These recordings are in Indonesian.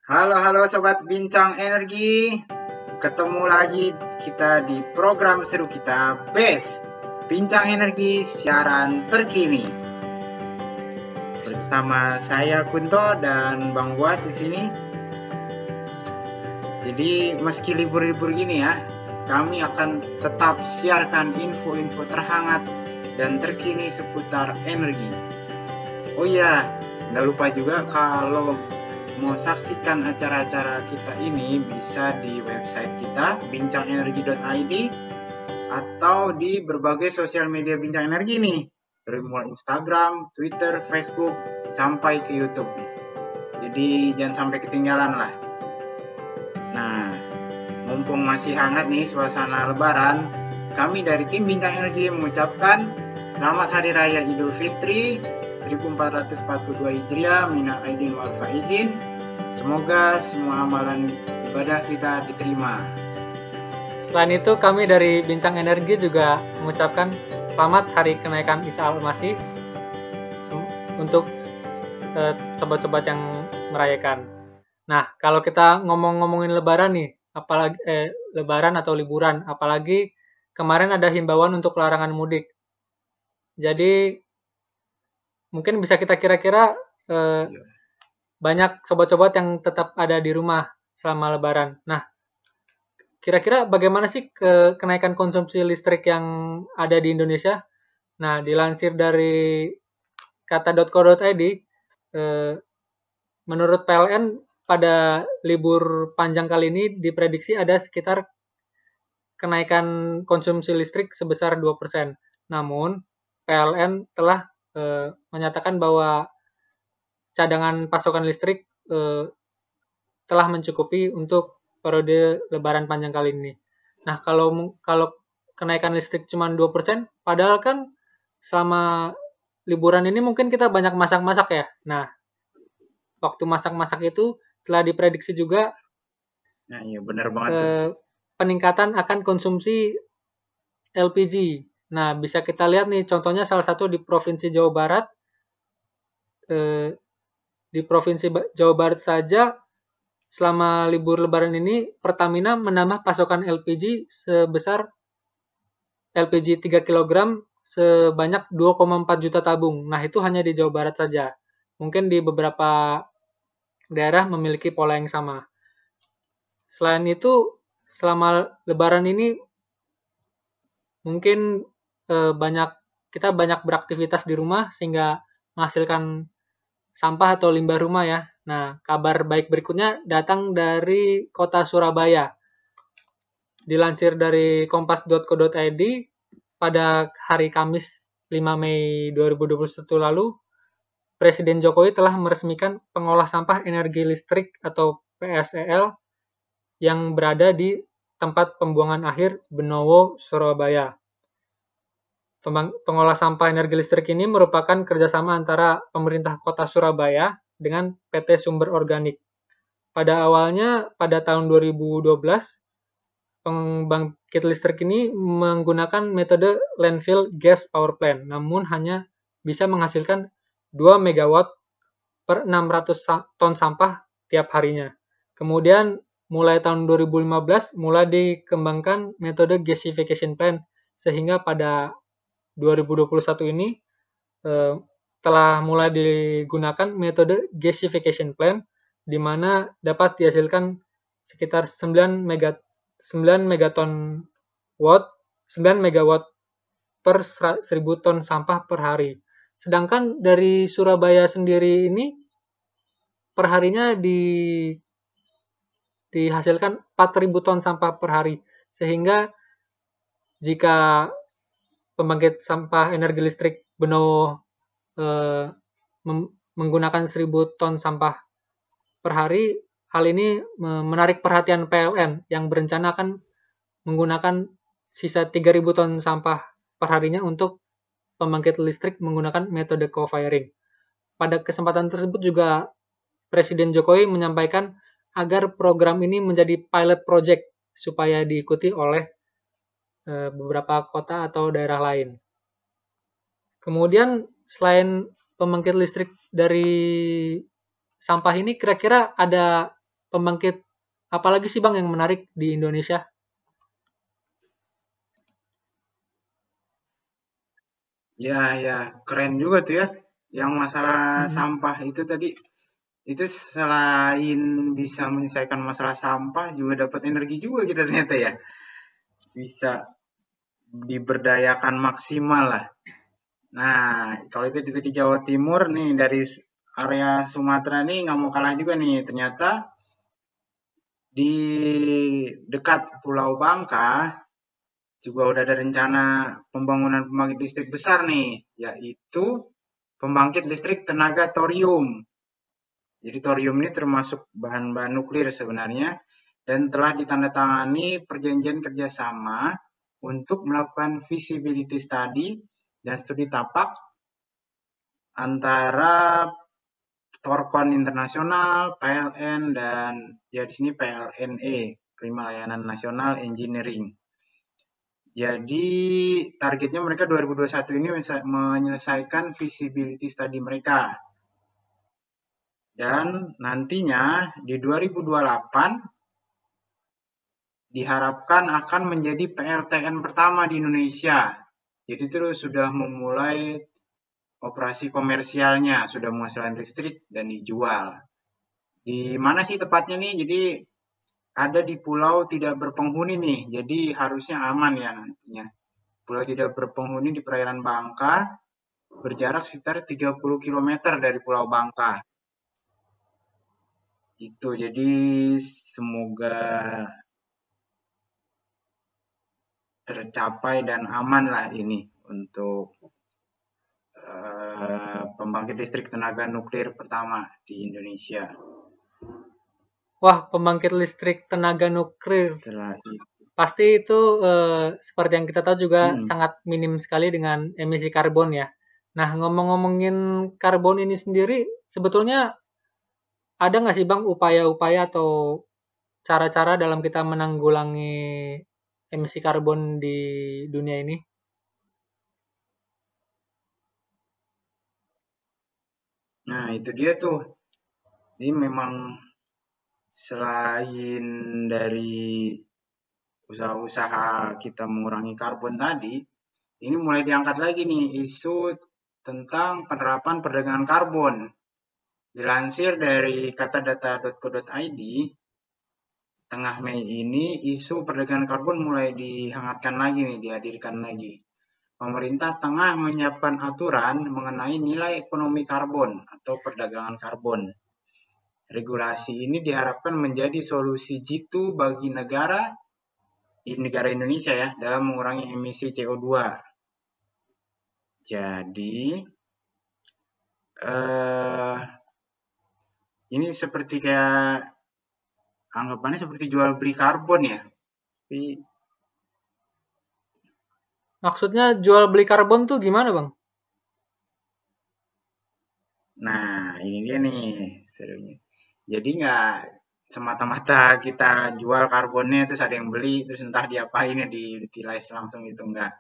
Halo Sobat Bincang Energi. Ketemu lagi kita di program seru kita BES, Bincang Energi Siaran Terkini. Bersama saya Kunto dan Bang Buas di sini. Jadi meski libur-libur gini ya, kami akan tetap siarkan info-info terhangat dan terkini seputar energi. Oh iya, nggak lupa juga kalau mau saksikan acara-acara kita ini bisa di website kita bincangenergi.id atau di berbagai sosial media Bincang Energi nih, dari mulai Instagram, Twitter, Facebook, sampai ke YouTube. Jadi jangan sampai ketinggalan lah. Nah, mumpung masih hangat nih suasana Lebaran, kami dari tim Bincang Energi mengucapkan Selamat Hari Raya Idul Fitri 1442 Hijriah, minal aidin wal faizin. Semoga semua amalan ibadah kita diterima. Selain itu, kami dari Bincang Energi juga mengucapkan selamat Hari Kenaikan Isa Al-Masih untuk sobat-sobat yang merayakan. Nah, kalau kita ngomongin Lebaran nih, apalagi Lebaran atau liburan, apalagi kemarin ada himbauan untuk larangan mudik. Jadi mungkin bisa kita kira-kira banyak sobat-sobat yang tetap ada di rumah selama Lebaran. Nah, kira-kira bagaimana sih kenaikan konsumsi listrik yang ada di Indonesia? Nah, dilansir dari kata.co.id, menurut PLN pada libur panjang kali ini diprediksi ada sekitar kenaikan konsumsi listrik sebesar 2%. Namun, PLN telah menyatakan bahwa cadangan pasokan listrik telah mencukupi untuk periode Lebaran panjang kali ini. Nah, kalau kenaikan listrik cuma 2%, padahal kan selama liburan ini mungkin kita banyak masak-masak ya. Nah, waktu masak-masak itu telah diprediksi juga Nah, iya benar banget peningkatan akan konsumsi LPG. Nah, bisa kita lihat nih contohnya salah satu di Provinsi Jawa Barat. Di Provinsi Jawa Barat saja selama libur Lebaran ini Pertamina menambah pasokan LPG sebesar LPG 3 kg sebanyak 2,4 juta tabung. Nah, itu hanya di Jawa Barat saja. Mungkin di beberapa daerah memiliki pola yang sama. Selain itu, selama Lebaran ini mungkin kita banyak beraktivitas di rumah sehingga menghasilkan sampah atau limbah rumah ya. Nah, kabar baik berikutnya datang dari kota Surabaya. Dilansir dari kompas.co.id, pada hari Kamis 5 Mei 2021 lalu, Presiden Jokowi telah meresmikan pengolah sampah energi listrik atau PSEL yang berada di tempat pembuangan akhir Benowo, Surabaya. Pengolah sampah energi listrik ini merupakan kerjasama antara pemerintah kota Surabaya dengan PT Sumber Organik. Pada awalnya, pada tahun 2012, pembangkit listrik ini menggunakan metode landfill gas power plant, namun hanya bisa menghasilkan 2 MW per 600 ton sampah tiap harinya. Kemudian, mulai tahun 2015, mulai dikembangkan metode gasification plant, sehingga pada 2021 ini setelah mulai digunakan metode gasification plant di mana dapat dihasilkan sekitar 9 megaton watt 9 megawatt per 1000 ton sampah per hari. Sedangkan dari Surabaya sendiri ini perharinya dihasilkan 4000 ton sampah per hari. Sehingga jika pembangkit sampah energi listrik Benowo menggunakan 1000 ton sampah per hari, hal ini menarik perhatian PLN yang berencana akan menggunakan sisa 3000 ton sampah per harinya untuk pembangkit listrik menggunakan metode co-firing. Pada kesempatan tersebut juga Presiden Jokowi menyampaikan agar program ini menjadi pilot project supaya diikuti oleh beberapa kota atau daerah lain. Kemudian selain pembangkit listrik dari sampah ini, kira-kira ada pembangkit apalagi sih Bang yang menarik di Indonesia? Ya, keren juga tuh ya. Yang masalah Hmm. sampah itu tadi, itu selain bisa menyelesaikan masalah sampah, juga dapat energi juga kita ternyata ya. Bisa diberdayakan maksimal lah. Nah, kalau itu di Jawa Timur nih, dari area Sumatera nih nggak mau kalah juga nih. Ternyata di dekat Pulau Bangka juga udah ada rencana pembangunan pembangkit listrik besar nih, yaitu pembangkit listrik tenaga thorium. Jadi thorium ini termasuk bahan-bahan nuklir sebenarnya dan telah ditandatangani perjanjian kerjasama untuk melakukan feasibility study dan studi tapak antara Thorcon Internasional, PLN, dan ya di sini PLNE, Prima Layanan Nasional Engineering. Jadi targetnya mereka 2021 ini menyelesaikan feasibility study mereka. Dan nantinya di 2028 diharapkan akan menjadi PLTN pertama di Indonesia. Jadi terus sudah memulai operasi komersialnya, sudah menghasilkan listrik dan dijual. Di mana sih tepatnya nih? Jadi ada di pulau tidak berpenghuni nih, jadi harusnya aman ya nantinya. Pulau tidak berpenghuni di perairan Bangka, berjarak sekitar 30 km dari Pulau Bangka. Itu jadi semoga tercapai dan aman lah ini untuk pembangkit listrik tenaga nuklir pertama di Indonesia. Wah, pembangkit listrik tenaga nuklir. Setelah itu, Pasti itu seperti yang kita tahu juga hmm, sangat minim sekali dengan emisi karbon ya. Nah, ngomong-ngomongin karbon ini sendiri, sebetulnya ada nggak sih Bang upaya-upaya atau cara-cara dalam kita menanggulangi emisi karbon di dunia ini? nah itu dia tuh. Ini memang selain dari usaha-usaha kita mengurangi karbon tadi, ini mulai diangkat lagi nih isu tentang penerapan perdagangan karbon. Dilansir dari katadata.co.id, tengah Mei ini isu perdagangan karbon mulai dihangatkan lagi nih, dihadirkan lagi. Pemerintah tengah menyiapkan aturan mengenai nilai ekonomi karbon atau perdagangan karbon. Regulasi ini diharapkan menjadi solusi jitu bagi negara Indonesia ya dalam mengurangi emisi CO2. Jadi ini seperti kayak anggapannya seperti jual beli karbon ya. Tapi Maksudnya jual beli karbon tuh gimana Bang? nah ini dia nih serunya. Jadi nggak semata-mata kita jual karbonnya terus ada yang beli terus entah diapain ya di-utilize langsung itu enggak.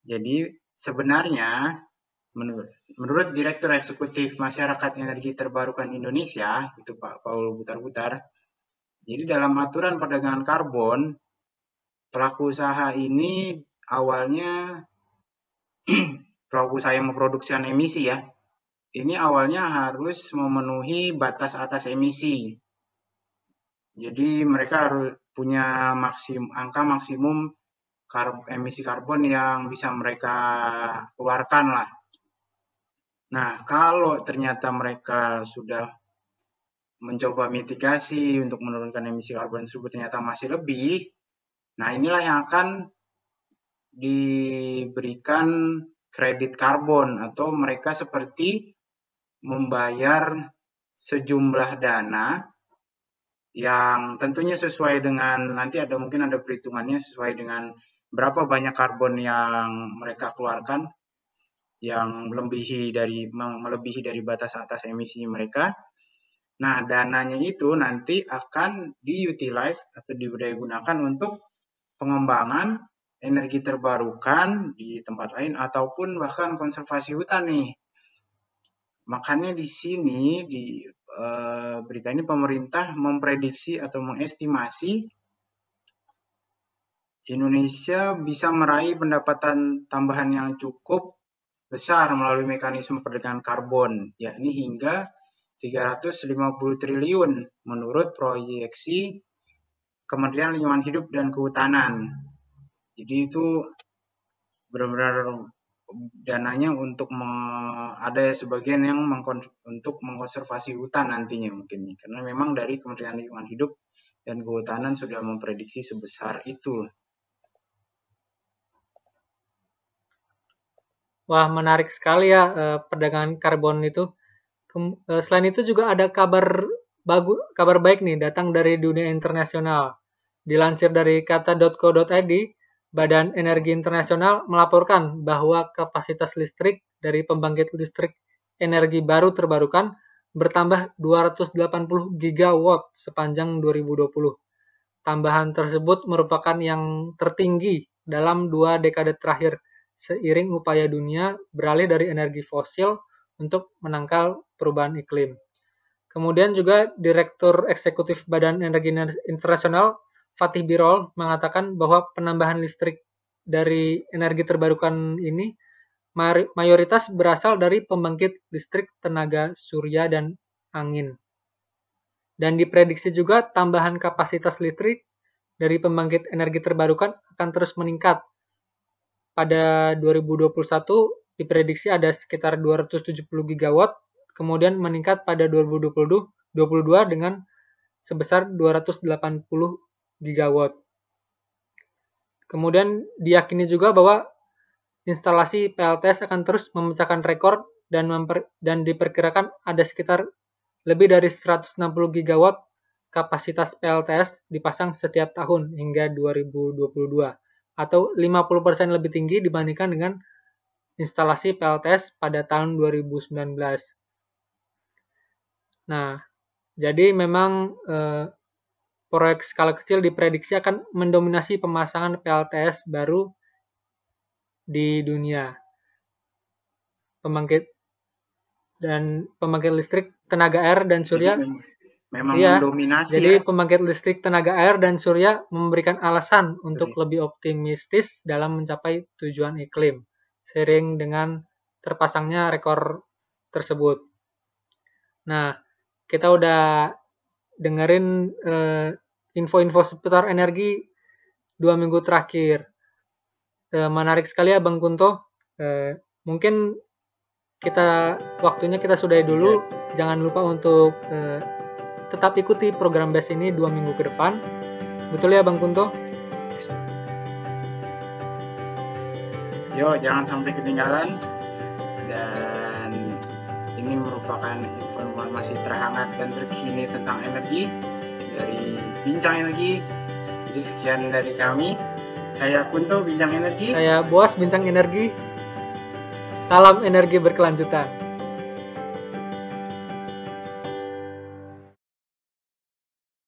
Jadi sebenarnya menurut Direktur Eksekutif Masyarakat Energi Terbarukan Indonesia, itu Pak Paul Butar-Butar, jadi dalam aturan perdagangan karbon, pelaku usaha ini awalnya pelaku usaha yang memproduksi emisi ya, ini awalnya harus memenuhi batas atas emisi. Jadi mereka harus punya angka maksimum emisi karbon yang bisa mereka keluarkan lah. Nah, kalau ternyata mereka sudah mencoba mitigasi untuk menurunkan emisi karbon tersebut ternyata masih lebih, nah inilah yang akan diberikan kredit karbon atau mereka seperti membayar sejumlah dana yang tentunya sesuai dengan nanti mungkin ada perhitungannya sesuai dengan berapa banyak karbon yang mereka keluarkan yang melebihi dari batas atas emisi mereka. Nah, dananya itu nanti akan diutilize atau diberdayagunakan untuk pengembangan energi terbarukan di tempat lain ataupun bahkan konservasi hutan nih. Makanya di sini di berita ini pemerintah memprediksi atau mengestimasi Indonesia bisa meraih pendapatan tambahan yang cukup besar melalui mekanisme perdagangan karbon, yakni hingga 350 triliun menurut proyeksi Kementerian Lingkungan Hidup dan Kehutanan. Jadi itu benar-benar dananya untuk ada sebagian yang untuk mengkonservasi hutan nantinya mungkin, karena memang dari Kementerian Lingkungan Hidup dan Kehutanan sudah memprediksi sebesar itu. Wah, menarik sekali ya perdagangan karbon itu. Selain itu juga ada kabar baik nih datang dari dunia internasional. Dilansir dari kata.co.id, Badan Energi Internasional melaporkan bahwa kapasitas listrik dari pembangkit listrik energi baru terbarukan bertambah 280 gigawatt sepanjang 2020. Tambahan tersebut merupakan yang tertinggi dalam 2 dekade terakhir, seiring upaya dunia beralih dari energi fosil untuk menangkal perubahan iklim. Kemudian juga Direktur Eksekutif Badan Energi Internasional Fatih Birol mengatakan bahwa penambahan listrik dari energi terbarukan ini mayoritas berasal dari pembangkit listrik tenaga surya dan angin. Dan diprediksi juga tambahan kapasitas listrik dari pembangkit energi terbarukan akan terus meningkat. Pada 2021 diprediksi ada sekitar 270 gigawatt, kemudian meningkat pada 2022 dengan sebesar 280 gigawatt. Kemudian diyakini juga bahwa instalasi PLTS akan terus memecahkan rekor dan diperkirakan ada sekitar lebih dari 160 gigawatt kapasitas PLTS dipasang setiap tahun hingga 2022, atau 50% lebih tinggi dibandingkan dengan instalasi PLTS pada tahun 2019. Nah, jadi memang proyek skala kecil diprediksi akan mendominasi pemasangan PLTS baru di dunia. Pembangkit listrik tenaga air dan surya memang mendominasi. Jadi pembangkit listrik tenaga air dan surya memberikan alasan untuk lebih optimistis dalam mencapai tujuan iklim, seiring dengan terpasangnya rekor tersebut. Nah, kita udah dengerin info-info seputar energi 2 minggu terakhir. Menarik sekali ya Bang Kunto. Mungkin waktunya kita sudahi dulu. Jangan lupa untuk tetap ikuti program BES ini 2 minggu ke depan. Betul ya Bang Kunto? Yo, jangan sampai ketinggalan. Dan ini merupakan informasi terhangat dan terkini tentang energi dari Bincang Energi. Jadi sekian dari kami. Saya Kunto, Bincang Energi. Saya Boas, Bincang Energi. Salam energi berkelanjutan.